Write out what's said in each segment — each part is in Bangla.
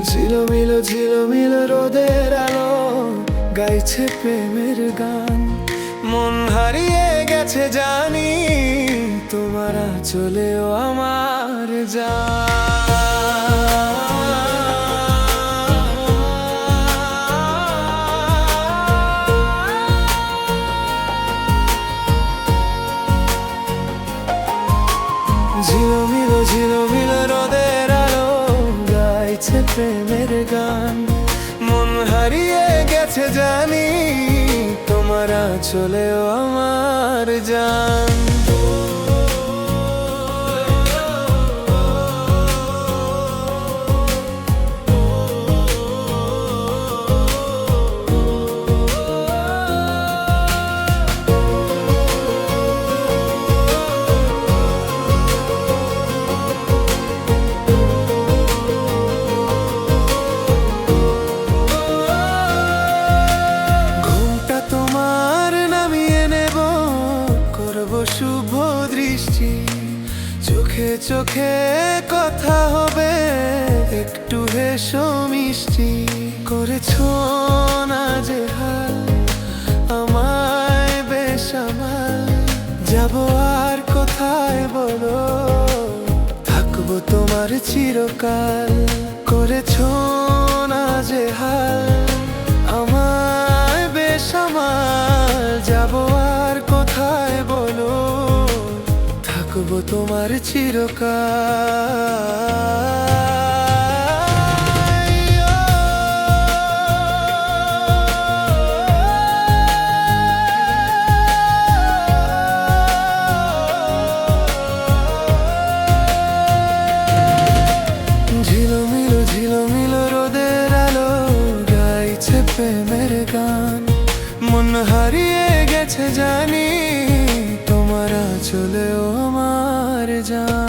ঝিলমিল রোদের আলো গাইছে প্রেমের গান। মন হারিয়ে গেছে জানি, তোমার চলেও আমার ঝিলমিল রোদের আলো গাইছে প্রেমের গান। মন হারিয়ে গেছে জানি, তোমার চলেও আমার জান। শুভ দৃষ্টি চোখে চোখে কথা হবে, একটু হেসো মিষ্টি করেছো না যে হাল আমায় বেসামাল। যাবো আর কোথায় বলো, থাকবো তোমার চিরকাল। করেছো না যে হাল আমায় বেসামাল। যাবো আর কোথায় বলো, থাকবো তোমার চিরকাল। ঝিলমিল রোদের আলো গাইছে প্রেমের গান। মন হারিয়ে গেছে জানি, তোমার চলেও আমার জান।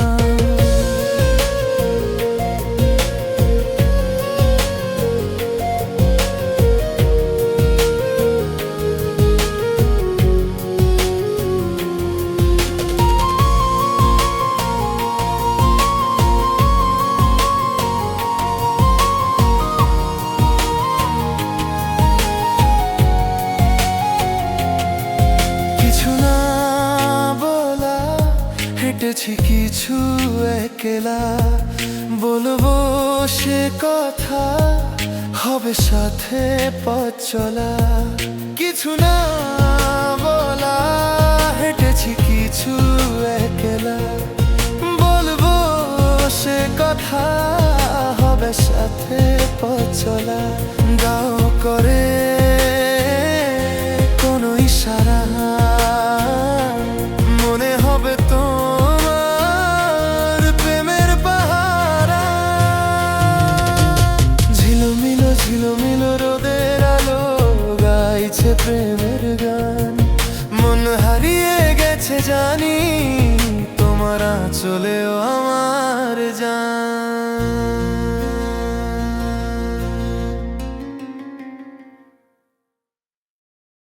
হেঁটেছি কিছু একলা, বলবো সে কথা হবে সাথে পথ চলা। কিছু না বলা, হেঁটেছি কিছু একলা, বলবো সে কথা হবে সাথে পথ চলা। দাও করে কোনো ইশারা, মনে হবে তোমার প্রেমের পাহারা। ঝিলমিল রোদের আলো গাইছে প্রেমের গান। মন হারিয়ে গেছে জানি, তোমার চলেও আমার